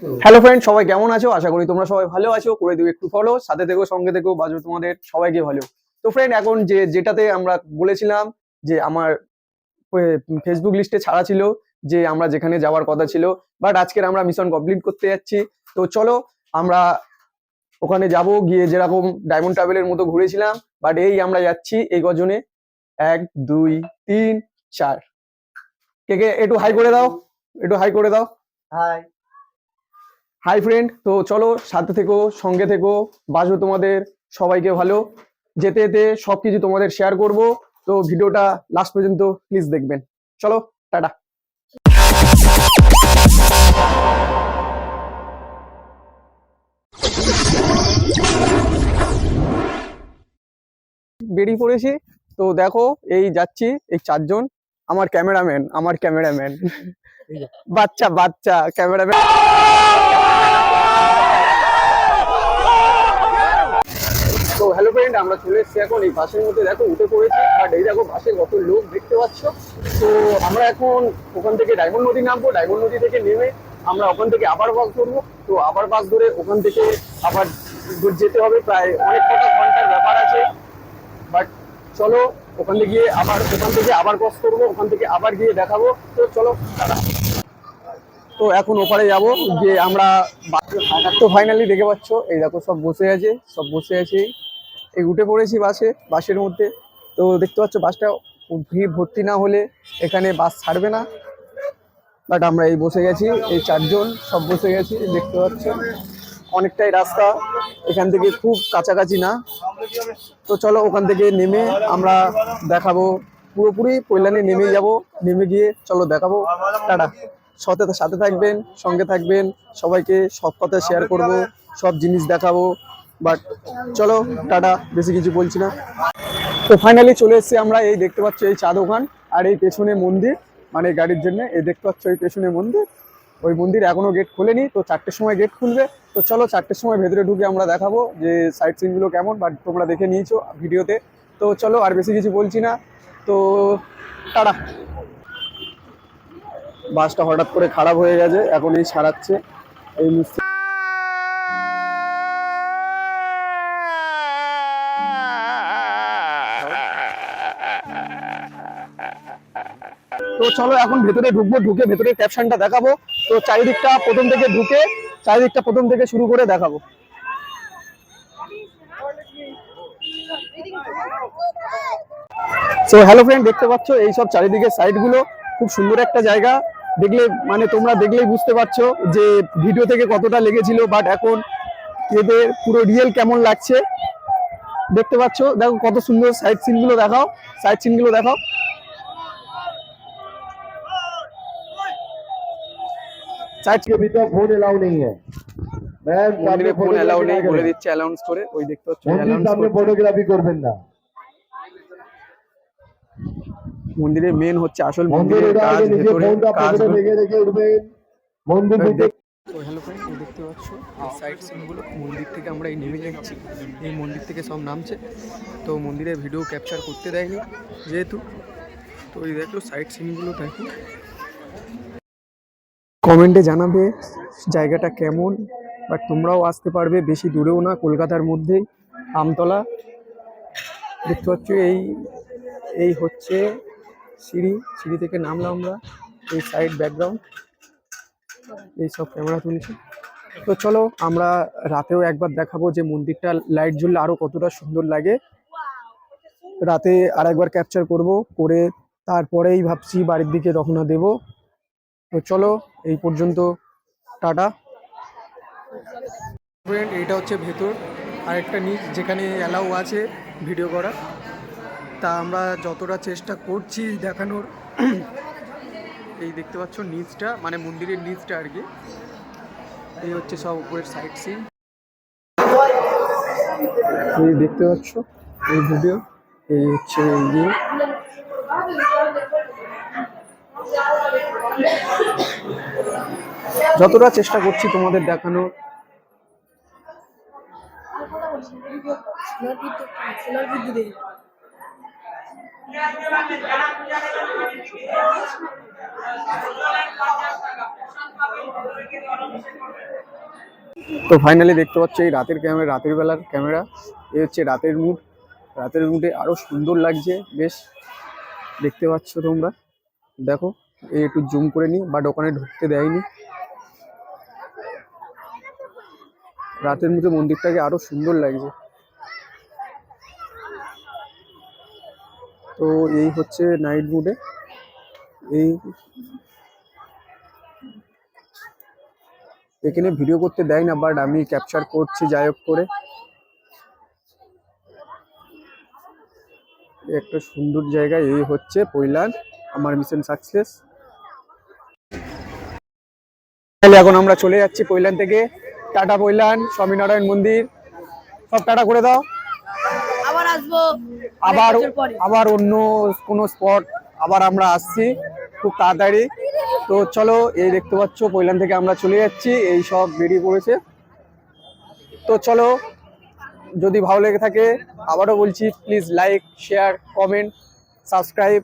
Hello friend, সবাই কেমন আছো? আশা করি তোমরা সবাই ভালো আছো। করে দিও একটু ফলো, সাথে থেকো, সঙ্গে থেকো, বাজো তোমাদের সবাইকে ভালো। তো ফ্রেন্ড, এখন যেটাতে আমরা বলেছিলাম যে আমার ফেসবুক লিস্টে ছাড়া ছিল, যে আমরা যেখানে যাওয়ার কথা ছিল, বাট আজকের আমরা মিশন কমপ্লিট করতে যাচ্ছি। তো চলো আমরা ওখানে যাব, গিয়ে যেরকম ডায়মন্ড ট্রাভেলের মতো ঘুরেছিলাম, বাট এই আমরা যাচ্ছি এই গজনে 1 2 3 4। কে কে একটু হাই করে দাও, একটু হাই করে দাও। হাই হাই ফ্রেন্ড, তো চলো সাথে থেকো, সঙ্গে থেকো, বাসো তোমাদের সবাইকে ভালো। যেতে যেতে সবকিছু তোমাদের শেয়ার করব, তো ভিডিওটা লাস্ট পর্যন্ত প্লিজ দেখবেন। চলো, টাটা। বেরিয়ে পড়েছি, তো দেখো এই যাচ্ছি, এই 4 জন। আমার ক্যামেরাম্যান বাচ্চা বাচ্চা ক্যামেরাম্যান। তো হ্যালো ফ্রেন্ড, আমরা চলে এসেছি এখন এই বাসের মধ্যে। দেখো উঠে পড়েছি, আর এই দেখো বাসে কত লোক দেখতে পাচ্ছ। তো আমরা এখন ওখান থেকে ডায়মন্ড নদী নামবো। ডায়মন্ড নদী থেকে নেমে আমরা ওখান থেকে আবার বাস ধরবো। তো আবার বাস ধরে ওখান থেকে আবার যেতে হবে, প্রায় অনেক কটা ঘন্টার ব্যাপার আছে। বাট চলো ওখান থেকে গিয়ে আবার বাস করবো, ওখান থেকে আবার গিয়ে দেখাবো। তো চলো টাটা। তো এখন ওপারে যাবো, যে আমরা তো ফাইনালি দেখে পাচ্ছ, এই দেখো সব বসে আছে। এই উঠে পড়েছি বাসের মধ্যে। তো দেখতে পাচ্ছ বাসটা ভিড় ভর্তি না হলে এখানে বাস ছাড়বে না। বাট আমরা এই বসে গেছি, এই 4 জন সব বসে গেছি, দেখতে পাচ্ছ। অনেকটাই রাস্তা, এখান থেকে খুব কাছাকাছি না। তো চলো ওখান থেকে নেমে আমরা দেখাবো, পুরোপুরি কল্যাণে নেমে যাব। নেমে গিয়ে চলো দেখাবো। টাটা। সাথে থাকবেন, সঙ্গে থাকবেন, সবাইকে সব কথা শেয়ার করব, সব জিনিস দেখাবো। বাট চলো টাটা, বেশি কিছু বলছি না। তো ফাইনালি চলে এসেছি আমরা, এই দেখতে পাচ্ছ এই চা দোকান, আর এই পেছনে মন্দির, মানে গাড়ির জন্য। এই দেখতে পাচ্ছ এই পেছনে মন্দির, ওই মন্দির এখনো গেট খোলেনি, তো 4টের সময় গেট খুলবে। তো চলো 4টের সময় ভেতরে ঢুকে আমরা দেখাবো যে সাইট সিনগুলো কেমন, বাট তোমরা দেখে নিয়েছো ভিডিওতে। তো চলো আর বেশি কিছু বলছি না, তো টাটা। বাসটা হঠাৎ করে খারাপ হয়ে গেছে, এখন এই সারাচ্ছে এই মিস্ত্রি। তো চলো এখন ভেতরে ঢুকবো, ঢুকে ভেতরে ক্যাপশনটা দেখাবো। তো চারিদিকটা প্রথম থেকে শুরু করে দেখাবো। সো হ্যালো ফ্রেন্ড, দেখতে পাচ্ছ এই সব চারিদিকে সাইড গুলো, খুব সুন্দর একটা জায়গা। দেখলে মানে তোমরা দেখলেই বুঝতে পারছো যে ভিডিও থেকে কতটা লেগেছিল, বাট এখন এদের পুরো রিয়েল কেমন লাগছে। দেখতে পাচ্ছ, দেখো কত সুন্দর সাইড সিন গুলো দেখাও। के भीतर फोन अलाउ नहीं है। মন্দিরে ফোন অ্যালাউ নেই বলে দিচ্ছে অ্যানাউন্স করে, ওই দেখতে পাচ্ছ সামনে ফটোগ্রাফি করবেন না। মন্দিরের মেন হচ্ছে আসল মন্দিরের কাজ, ভেতরে কাজগুলো। তো হ্যালো ফ্রেন্ড, এই দেখতে পাচ্ছ এই সাইড সিনগুলো মন্দির থেকে আমরা এই নেমে যাচ্ছি, এই মন্দির থেকে সব নামছে। তো মন্দিরের ভিডিও ক্যাপচার করতে দেয়নি যেহেতু, তো এই দেখো সাইড সিনগুলো দেখো। কমেন্টে জানাবে জায়গাটা কেমন, বাট তোমরাও আসতে পারবে, বেশি দূরেও না, কলকাতার মধ্যেই, আমতলা। দেখতে পাচ্ছ এই হচ্ছে সিঁড়ি থেকে নামলাম আমরা। এই সাইড ব্যাকগ্রাউন্ড, এই সব ক্যামেরা তুলছে। তো চলো আমরা রাতেও একবার দেখাবো যে মন্দিরটা লাইট জ্বললে আরো কতটা সুন্দর লাগে। রাতে আর একবার ক্যাপচার করে তারপরেই ভাবছি বাড়ির দিকে রওনা দেব। তো চলো এই পর্যন্ত, টাটা। ফ্রেন্ড, এইটা হচ্ছে ভেতর, আরেকটা নিচ যেখানে অ্যালাউ আছে ভিডিও করা। তা আমরা যতটা চেষ্টা করছি দেখানোর। এই দেখতে পাচ্ছ নিচটা, মানে মন্দিরের নিচটা আর কি। এই হচ্ছে সব উপরের সাইড সিন, এই দেখতে পাচ্ছ এই ভিডিও। এই হচ্ছে ইয়ে, যতটা চেষ্টা করছি তোমাদের দেখানোর। তো ফাইনালি দেখতে পাচ্ছ এই রাতের ক্যামেরা, রাতের বেলার ক্যামেরা। এই হচ্ছে রাতের মুড। রাতের মুডে আরো সুন্দর লাগছে বেশ, দেখতে পাচ্ছ তোমরা। দেখো এই একটু জুম করে নি, বাট ওখানে ঢুকতে দেয়নি। রাতের মুডে মন্দিরটাকে আরো সুন্দর লাগছে। তো এই হচ্ছে নাইট মুডে। এই এখানে ভিডিও করতে দেয় না, বাট আমি ক্যাপচার করছি যাই হোক করে। একটা সুন্দর জায়গা। এই হচ্ছে পৈলান, আমার মিশন সাকসেস। এখন আমরা চলে যাচ্ছি পৈলান থেকে। টাটা পৈলান, স্বামীনারায়ণ মন্দির, সব টাটা করে দাও। আবার আসবো আবার অনেক বছর পরে। আবার অন্য কোনো স্পট আবার আমরা আসছি খুব তাড়াতাড়ি। তো চলো, এই দেখতে পাচ্ছ পৈলান থেকে আমরা চলে যাচ্ছি, এই সব বেরিয়ে পড়েছে। তো চলো, যদি ভালো লেগে থাকে আবারও বলছি please like, share, comment, subscribe